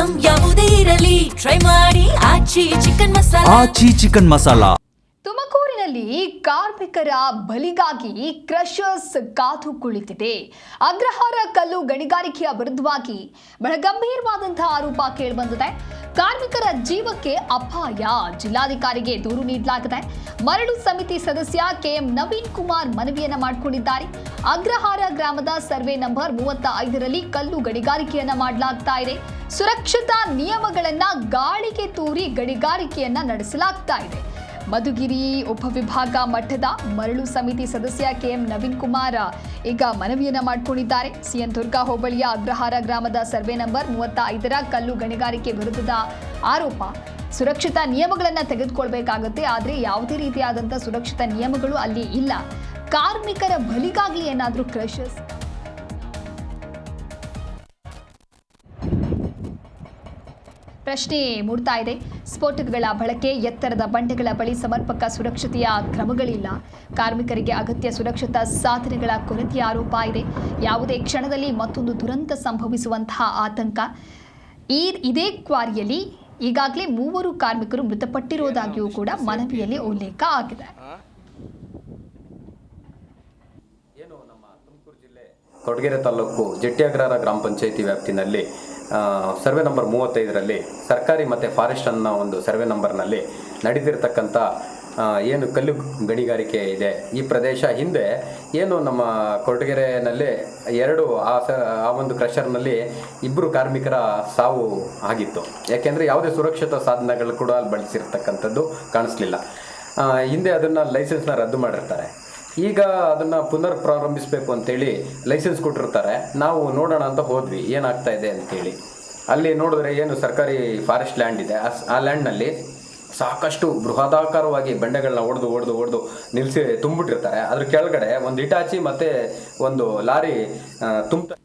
Item ಯಾವುದೇ ಇರಲಿ try ಮಾಡಿ ಆಚಿ ಚಿಕನ್ ಮಸಾಲಾ. ತುಮಕೂರಿನಲ್ಲಿ ಕಾರ್ಮಿಕರ ಬಲಿಗಾಗಿ ಕ್ರಷರ್ಸ್ ಕಾದು ಕುಳಿತಿದೆ. ಅಗ್ರಹಾರ ಕಲ್ಲು ಗಣಿಗಾರಿಕೆಯ ವಿರುದ್ಧವಾಗಿ ಬಹಳ ಗಂಭೀರವಾದಂತಹ ಆರೋಪ ಕೇಳಿಬಂದಿದೆ. ಕಾರ್ಮಿಕರ ಜೀವಕ್ಕೆ ಅಪಾಯ. ಜಿಲ್ಲಾಧಿಕಾರಿಗೆ ದೂರು ನೀಡಲಾಗಿದೆ. ಮರಳು ಸಮಿತಿ ಸದಸ್ಯ ಕೆಎಂ ನವೀನ್ ಕುಮಾರ್ ಮನವಿಯನ್ನ ಮಾಡಿಕೊಂಡಿದ್ದಾರೆ. ಅಗ್ರಹಾರ ಗ್ರಾಮದ ಸರ್ವೆ ನಂಬರ್ 35ರಲ್ಲಿ ಕಲ್ಲು ಗಣಿಗಾರಿಕೆಯನ್ನ ಮಾಡಲಾಗ್ತಾ ಇದೆ. ಸುರಕ್ಷತಾ ನಿಯಮಗಳನ್ನ ಗಾಳಿಗೆ ತೂರಿ ಗಣಿಗಾರಿಕೆಯನ್ನ ನಡೆಸಲಾಗ್ತಾ ಇದೆ. ಮಧುಗಿರಿ ಉಪವಿಭಾಗ ಮಟ್ಟದ ಮರಳು ಸಮಿತಿ ಸದಸ್ಯ ಕೆಎಂ ನವೀನ್ ಕುಮಾರ್ ಈಗ ಮನವಿಯನ್ನ ಮಾಡಿಕೊಂಡಿದ್ದಾರೆ. ಸಿಎನ್ ದುರ್ಗಾ ಹೋಬಳಿಯ ಅಗ್ರಹಾರ ಗ್ರಾಮದ ಸರ್ವೆ ನಂಬರ್ 35ರ ಕಲ್ಲು ಗಣಿಗಾರಿಕೆ ವಿರುದ್ಧದ ಆರೋಪ. ಸುರಕ್ಷತಾ ನಿಯಮಗಳನ್ನ ತೆಗೆದುಕೊಳ್ಬೇಕಾಗುತ್ತೆ, ಆದರೆ ಯಾವುದೇ ರೀತಿಯಾದಂತಹ ಸುರಕ್ಷತಾ ನಿಯಮಗಳು ಅಲ್ಲಿ ಇಲ್ಲ. ಕಾರ್ಮಿಕರ ಬಲಿಗಾಗಿ ಏನಾದರೂ ಕ್ರಷರ್ಸ್ ಪ್ರಶ್ನೆ ಮೂಡ್ತಾ ಇದೆ. ಸ್ಫೋಟಕಗಳ ಬಳಕೆ, ಎತ್ತರದ ಬಂಡೆಗಳ ಬಳಿ ಸಮರ್ಪಕ ಸುರಕ್ಷತೆಯ ಕ್ರಮಗಳಿಲ್ಲ. ಕಾರ್ಮಿಕರಿಗೆ ಅಗತ್ಯ ಸುರಕ್ಷತಾ ಸಾಧನೆಗಳ ಕೊರತೆಯ ಆರೋಪ ಇದೆ. ಯಾವುದೇ ಕ್ಷಣದಲ್ಲಿ ಮತ್ತೊಂದು ದುರಂತ ಸಂಭವಿಸುವಂತಹ ಆತಂಕ. ಇದೇ ಕ್ವಾರಿಯಲ್ಲಿ ಈಗಾಗಲೇ 3 ಕಾರ್ಮಿಕರು ಮೃತಪಟ್ಟಿರುವುದಾಗಿಯೂ ಕೂಡ ಮನವಿಯಲ್ಲಿ ಉಲ್ಲೇಖ ಆಗಿದೆ. ನಮ್ಮ ತುಮಕೂರು ಜಿಲ್ಲೆ ಕೊಡಗೆರೆ ತಾಲೂಕು ಜಟ್ಟಿಅಗ್ರಹಾರ ಗ್ರಾಮ ಪಂಚಾಯಿತಿ ವ್ಯಾಪ್ತಿನಲ್ಲಿ ಸರ್ವೆ ನಂಬರ್ 35ರಲ್ಲಿ ಸರ್ಕಾರಿ ಮತ್ತು ಫಾರೆಸ್ಟ್ ಅನ್ನೋ ಒಂದು ಸರ್ವೆ ನಂಬರ್ನಲ್ಲಿ ನಡೆದಿರ್ತಕ್ಕಂಥ ಏನು ಕಲ್ಲು ಗಣಿಗಾರಿಕೆ ಇದೆ ಈ ಪ್ರದೇಶ, ಹಿಂದೆ ಏನು ನಮ್ಮ ಕೊರಟಗೆರೆಯಲ್ಲಿ ಆ ಒಂದು ಕ್ರಷರ್ನಲ್ಲಿ 2 ಕಾರ್ಮಿಕರ ಸಾವು ಆಗಿತ್ತು. ಯಾಕೆಂದರೆ ಯಾವುದೇ ಸುರಕ್ಷತಾ ಸಾಧನಗಳು ಕೂಡ ಅಲ್ಲಿ ಬಳಸಿರ್ತಕ್ಕಂಥದ್ದು ಕಾಣಿಸ್ಲಿಲ್ಲ. ಹಿಂದೆ ಅದನ್ನು ಲೈಸೆನ್ಸ್ನ ರದ್ದು ಮಾಡಿರ್ತಾರೆ. ಈಗ ಅದನ್ನು ಪುನರ್ ಪ್ರಾರಂಭಿಸಬೇಕು ಅಂತೇಳಿ ಲೈಸೆನ್ಸ್ ಕೊಟ್ಟಿರ್ತಾರೆ. ನಾವು ನೋಡೋಣ ಅಂತ ಹೋದ್ವಿ ಏನಾಗ್ತಾ ಇದೆ ಅಂತೇಳಿ. ಅಲ್ಲಿ ನೋಡಿದ್ರೆ ಏನು ಸರ್ಕಾರಿ ಫಾರೆಸ್ಟ್ ಲ್ಯಾಂಡ್ ಇದೆ, ಆ ಲ್ಯಾಂಡ್ನಲ್ಲಿ ಸಾಕಷ್ಟು ಬೃಹದಾಕಾರವಾಗಿ ಬಂಡೆಗಳನ್ನ ಹೊಡೆದು ನಿಲ್ಲಿಸಿ ತುಂಬಿಟ್ಟಿರ್ತಾರೆ. ಅದ್ರ ಕೆಳಗಡೆ ಒಂದು ಇಟಾಚಿ ಮತ್ತು ಒಂದು ಲಾರಿ ತುಂಬ.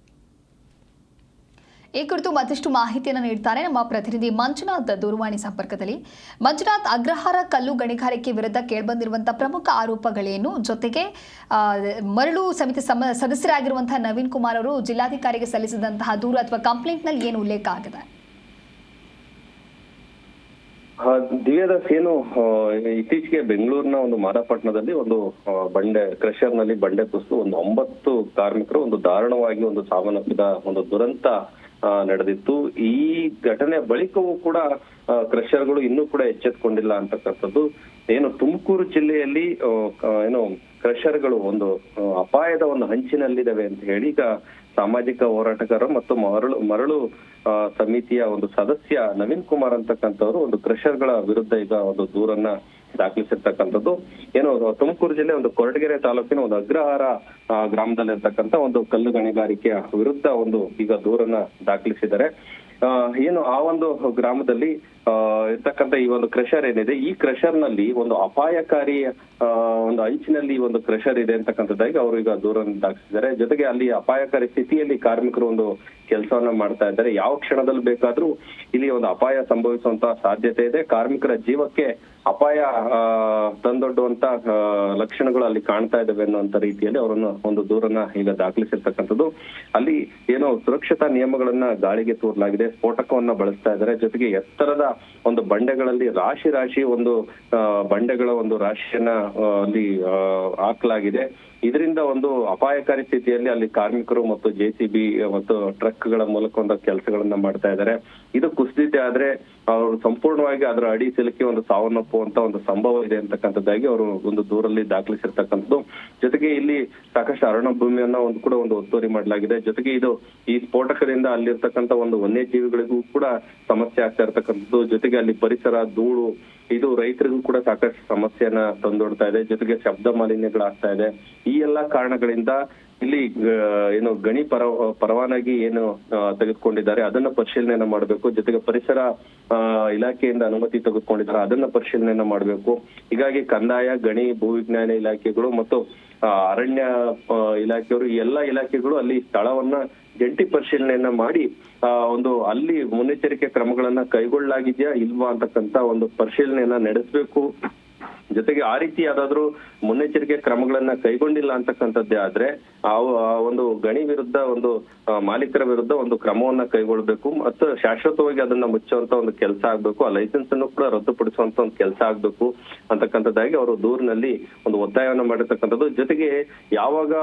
ಈ ಕುರಿತು ಮತ್ತಷ್ಟು ಮಾಹಿತಿಯನ್ನು ನೀಡ್ತಾರೆ ನಮ್ಮ ಪ್ರತಿನಿಧಿ ಮಂಜುನಾಥ್ ದೂರವಾಣಿ ಸಂಪರ್ಕದಲ್ಲಿ. ಮಂಜುನಾಥ್, ಅಗ್ರಹಾರ ಕಲ್ಲು ಗಣಿಗಾರಿಕೆ ವಿರುದ್ಧ ಕೇಳಿಬಂದಿರುವಂತಹ ಪ್ರಮುಖ ಆರೋಪಗಳೇನು? ಜೊತೆಗೆ ಮರಳು ಸಮಿತಿ ಸದಸ್ಯರಾಗಿರುವಂತಹ ನವೀನ್ ಕುಮಾರ್ ಅವರು ಜಿಲ್ಲಾಧಿಕಾರಿಗೆ ಸಲ್ಲಿಸಿದಂತಹ ದೂರು ಅಥವಾ ಕಂಪ್ಲೇಂಟ್ನಲ್ಲಿ ಏನು ಉಲ್ಲೇಖ ಆಗಿದೆ? ದಿವ್ಯದಾಸ್, ಏನು ಇತ್ತೀಚೆಗೆ ಬೆಂಗಳೂರಿನ ಒಂದು ಮಾದಾಪಟ್ಟಣದಲ್ಲಿ ಒಂದು ಕ್ರಷರ್ನಲ್ಲಿ ಬಂಡೆ ಕುಸಿದು 9 ಕಾರ್ಮಿಕರು ದಾರುಣವಾಗಿ ಸಾವನ್ನಪ್ಪಿದ ಒಂದು ದುರಂತ ನಡೆದಿತ್ತು. ಈ ಘಟನೆ ಬಳಿಕವೂ ಕೂಡ ಕ್ರಷರ್ಗಳು ಇನ್ನೂ ಕೂಡ ಎಚ್ಚೆತ್ತುಕೊಂಡಿಲ್ಲ ಅಂತಕ್ಕಂಥದ್ದು. ಏನು ತುಮಕೂರು ಜಿಲ್ಲೆಯಲ್ಲಿ ಕ್ರಷರ್ಗಳು ಅಪಾಯದ ಹಂಚಿನಲ್ಲಿದ್ದಾವೆ ಅಂತ ಹೇಳಿ ಈಗ ಸಾಮಾಜಿಕ ಹೋರಾಟಗಾರ ಮತ್ತು ಮರಳು ಸಮಿತಿಯ ಸದಸ್ಯ ನವೀನ್ ಕುಮಾರ್ ಅಂತಕ್ಕಂಥವ್ರು ಕ್ರಷರ್ಗಳ ವಿರುದ್ಧ ಈಗ ದೂರನ್ನ ದಾಖಲಿಸಿರ್ತಕ್ಕಂಥದ್ದು. ಏನು ತುಮಕೂರು ಜಿಲ್ಲೆ ಕೊರಟಗೆರೆ ತಾಲೂಕಿನ ಅಗ್ರಹಾರ ಗ್ರಾಮದಲ್ಲಿರ್ತಕ್ಕಂಥ ಕಲ್ಲು ಗಣಿಗಾರಿಕೆಯ ವಿರುದ್ಧ ಈಗ ದೂರನ್ನ ದಾಖಲಿಸಿದ್ದಾರೆ. ಏನು ಆ ಗ್ರಾಮದಲ್ಲಿ ಇರ್ತಕ್ಕಂಥ ಈ ಕ್ರಷರ್ ಏನಿದೆ, ಈ ಕ್ರಷರ್ ನಲ್ಲಿ ಅಪಾಯಕಾರಿ ಅಂಚಿನಲ್ಲಿ ಕ್ರಷರ್ ಇದೆ ಅಂತಕ್ಕಂಥದ್ದಾಗಿ ಅವರು ಈಗ ದೂರನ್ನು ದಾಖಲಿಸಿದ್ದಾರೆ. ಜೊತೆಗೆ ಅಲ್ಲಿ ಅಪಾಯಕಾರಿ ಸ್ಥಿತಿಯಲ್ಲಿ ಕಾರ್ಮಿಕರು ಕೆಲಸವನ್ನ ಮಾಡ್ತಾ ಇದ್ದಾರೆ. ಯಾವ ಕ್ಷಣದಲ್ಲಿ ಬೇಕಾದ್ರೂ ಇಲ್ಲಿ ಅಪಾಯ ಸಂಭವಿಸುವಂತಹ ಸಾಧ್ಯತೆ ಇದೆ. ಕಾರ್ಮಿಕರ ಜೀವಕ್ಕೆ ಅಪಾಯ ತಂದೊಡ್ಡುವಂತ ಲಕ್ಷಣಗಳು ಅಲ್ಲಿ ಕಾಣ್ತಾ ಇದ್ದಾವೆ ಅನ್ನುವಂತ ರೀತಿಯಲ್ಲಿ ಅವರನ್ನು ದೂರನ್ನ ಈಗ ದಾಖಲಿಸಿರ್ತಕ್ಕಂಥದ್ದು. ಅಲ್ಲಿ ಏನೋ ಸುರಕ್ಷತಾ ನಿಯಮಗಳನ್ನ ಗಾಳಿಗೆ ತೂರಲಾಗಿದೆ, ಸ್ಫೋಟಕವನ್ನ ಬಳಸ್ತಾ ಇದ್ದಾರೆ. ಜೊತೆಗೆ ಎತ್ತರದ ಬಂಡೆಗಳಲ್ಲಿ ರಾಶಿ ಬಂಡೆಗಳ ರಾಶಿಯನ್ನ ಅಲ್ಲಿ ಹಾಕಲಾಗಿದೆ. ಇದರಿಂದ ಅಪಾಯಕಾರಿ ಸ್ಥಿತಿಯಲ್ಲಿ ಅಲ್ಲಿ ಕಾರ್ಮಿಕರು ಮತ್ತು JCB ಮತ್ತು ಟ್ರಕ್ಗಳ ಮೂಲಕ ಕೆಲಸಗಳನ್ನ ಮಾಡ್ತಾ ಇದ್ದಾರೆ. ಇದು ಕುಸಿದಿದ್ದೆ ಆದ್ರೆ ಅವರು ಸಂಪೂರ್ಣವಾಗಿ ಅದರ ಅಡಿ ಸಿಲುಕಿ ಸಾವನ್ನಪ್ಪುವಂತ ಸಂಭವ ಇದೆ ಅಂತಕ್ಕಂಥದ್ದಾಗಿ ಅವರು ದೂರಲ್ಲಿ ದಾಖಲಿಸಿರ್ತಕ್ಕಂಥದ್ದು. ಜೊತೆಗೆ ಇಲ್ಲಿ ಸಾಕಷ್ಟು ಅರಣ್ಯ ಭೂಮಿಯನ್ನ ಕೂಡ ಒತ್ತುವರಿ ಮಾಡಲಾಗಿದೆ. ಜೊತೆಗೆ ಈ ಸ್ಫೋಟಕದಿಂದ ಅಲ್ಲಿರ್ತಕ್ಕಂಥ ವನ್ಯಜೀವಿಗಳಿಗೂ ಕೂಡ ಸಮಸ್ಯೆ ಆಗ್ತಾ ಇರ್ತಕ್ಕಂಥದ್ದು. ಜೊತೆಗೆ ಅಲ್ಲಿ ಪರಿಸರ, ಧೂಳು, ಇದು ರೈತರಿಗೂ ಕೂಡ ಸಾಕಷ್ಟು ಸಮಸ್ಯೆಯನ್ನ ತಂದೊಡ್ತಾ ಇದೆ. ಜೊತೆಗೆ ಶಬ್ದ ಮಾಲಿನ್ಯಗಳಾಗ್ತಾ ಇದೆ. ಈ ಎಲ್ಲಾ ಕಾರಣಗಳಿಂದ ಇಲ್ಲಿ ಗಣಿ ಪರವಾನಗಿ ತೆಗೆದುಕೊಂಡಿದ್ದಾರೆ ಅದನ್ನ ಪರಿಶೀಲನೆ ಮಾಡಬೇಕು. ಜೊತೆಗೆ ಪರಿಸರ ಇಲಾಖೆಯಿಂದ ಅನುಮತಿ ತೆಗೆದುಕೊಂಡಿದ್ದಾರೆ ಅದನ್ನ ಪರಿಶೀಲನೆ ಮಾಡಬೇಕು. ಹೀಗಾಗಿ ಕಂದಾಯ, ಗಣಿ, ಭೂವಿಜ್ಞಾನ ಇಲಾಖೆಗಳು ಮತ್ತು ಅರಣ್ಯ ಇಲಾಖೆಯವರು ಈ ಎಲ್ಲಾ ಇಲಾಖೆಗಳು ಅಲ್ಲಿ ಸ್ಥಳವನ್ನ ಜಂಟಿ ಪರಿಶೀಲನೆಯನ್ನ ಮಾಡಿ ಅಲ್ಲಿ ಮುನ್ನೆಚ್ಚರಿಕೆ ಕ್ರಮಗಳನ್ನ ಕೈಗೊಳ್ಳಲಾಗಿದೆಯಾ ಇಲ್ವಾ ಅಂತಕ್ಕಂತ ಪರಿಶೀಲನೆಯನ್ನ ನಡೆಸಬೇಕು. ಜೊತೆಗೆ ಆ ರೀತಿ ಯಾವ್ದಾದ್ರು ಮುನ್ನೆಚ್ಚರಿಕೆ ಕ್ರಮಗಳನ್ನ ಕೈಗೊಂಡಿಲ್ಲ ಅಂತಕ್ಕಂಥದ್ದೇ ಆದ್ರೆ ಆ ಒಂದು ಗಣಿ ವಿರುದ್ಧ ಒಂದು ಮಾಲೀಕರ ವಿರುದ್ಧ ಒಂದು ಕ್ರಮವನ್ನ ಕೈಗೊಳ್ಬೇಕು ಮತ್ತು ಶಾಶ್ವತವಾಗಿ ಅದನ್ನ ಮುಚ್ಚುವಂತ ಒಂದು ಕೆಲಸ ಆಗ್ಬೇಕು, ಆ ಲೈಸೆನ್ಸ್ ಅನ್ನು ಕೂಡ ರದ್ದುಪಡಿಸುವಂತ ಒಂದು ಕೆಲಸ ಆಗ್ಬೇಕು ಅಂತಕ್ಕಂಥದ್ದಾಗಿ ಅವರು ದೂರಿನಲ್ಲಿ ಒಂದು ಒತ್ತಾಯವನ್ನ ಮಾಡಿರ್ತಕ್ಕಂಥದ್ದು. ಜೊತೆಗೆ ಯಾವಾಗ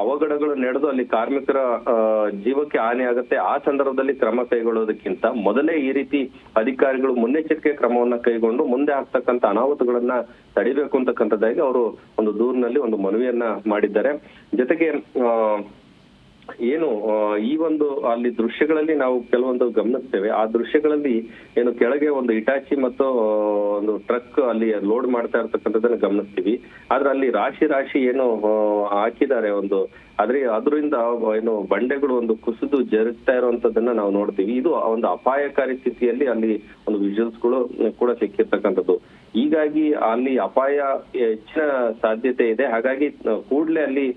ಅವಘಡಗಳು ನಡೆದು ಅಲ್ಲಿ ಕಾರ್ಮಿಕರ ಜೀವಕ್ಕೆ ಹಾನಿ ಆಗುತ್ತೆ ಆ ಸಂದರ್ಭದಲ್ಲಿ ಕ್ರಮ ಕೈಗೊಳ್ಳೋದಕ್ಕಿಂತ ಮೊದಲೇ ಈ ರೀತಿ ಅಧಿಕಾರಿಗಳು ಮುನ್ನೆಚ್ಚರಿಕೆ ಕ್ರಮವನ್ನ ಕೈಗೊಂಡು ಮುಂದೆ ಆಗ್ತಕ್ಕಂಥ ಅನಾಹುತಗಳನ್ನ ತಡಿಬೇಕು ಅಂತಕ್ಕಂಥದ್ದಾಗಿ ಅವರು ಒಂದು ದೂರಿನಲ್ಲಿ ಒಂದು ಮನವಿಯನ್ನ ಮಾಡಿದ್ದಾರೆ. ಜೊತೆಗೆ ಏನು ಈ ಒಂದು ಅಲ್ಲಿ ದೃಶ್ಯಗಳಲ್ಲಿ ನಾವು ಕೆಲವೊಂದು ಗಮನಿಸ್ತೇವೆ. ಆ ದೃಶ್ಯಗಳಲ್ಲಿ ಏನು ಕೆಳಗೆ ಒಂದು ಇಟಾಚಿ ಮತ್ತು ಒಂದು ಟ್ರಕ್ ಅಲ್ಲಿ ಲೋಡ್ ಮಾಡ್ತಾ ಇರ್ತಕ್ಕಂಥದ್ದನ್ನ ಗಮನಿಸ್ತೀವಿ. ಆದ್ರೆ ಅಲ್ಲಿ ರಾಶಿ ಏನು ಹಾಕಿದ್ದಾರೆ ಒಂದು ಅದರಿಂದ ಏನು ಬಂಡೆಗಳು ಒಂದು ಕುಸಿದು ಜರುಗ್ತಾ ಇರುವಂತದನ್ನ ನಾವು ನೋಡ್ತೀವಿ. ಇದು ಒಂದು ಅಪಾಯಕಾರಿ ಸ್ಥಿತಿಯಲ್ಲಿ ಅಲ್ಲಿ ಒಂದು ವಿಜುವಲ್ಸ್ಗಳು ಕೂಡ ಸಿಕ್ಕಿರ್ತಕ್ಕಂಥದ್ದು. ಹೀಗಾಗಿ ಅಲ್ಲಿ ಅಪಾಯ ಹೆಚ್ಚಿನ ಸಾಧ್ಯತೆ ಇದೆ. ಹಾಗಾಗಿ ಕೂಡಲೇ ಅಲ್ಲಿ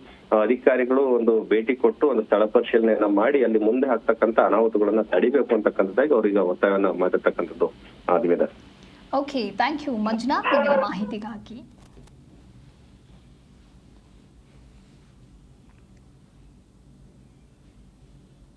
ಅಧಿಕಾರಿಗಳು ಒಂದು ಭೇಟಿ ಕೊಟ್ಟು ಒಂದು ಸ್ಥಳ ಪರಿಶೀಲನೆಯನ್ನ ಮಾಡಿ ಅಲ್ಲಿ ಮುಂದೆ ಆಗ್ತಕ್ಕಂಥ ಅನಾಹುತಗಳನ್ನ ತಡಿಬೇಕು ಅಂತಕ್ಕಂಥದ್ದಾಗಿ ಅವ್ರಿಗೆ ಒತ್ತಾಯವನ್ನ ಮಾಡಿರ್ತಕ್ಕಂಥದ್ದು. ಓಕೆ, ಥ್ಯಾಂಕ್ ಯು ಮಂಜುನಾಥ್, ನಿಮ್ಮ ಮಾಹಿತಿಗಾಗಿ.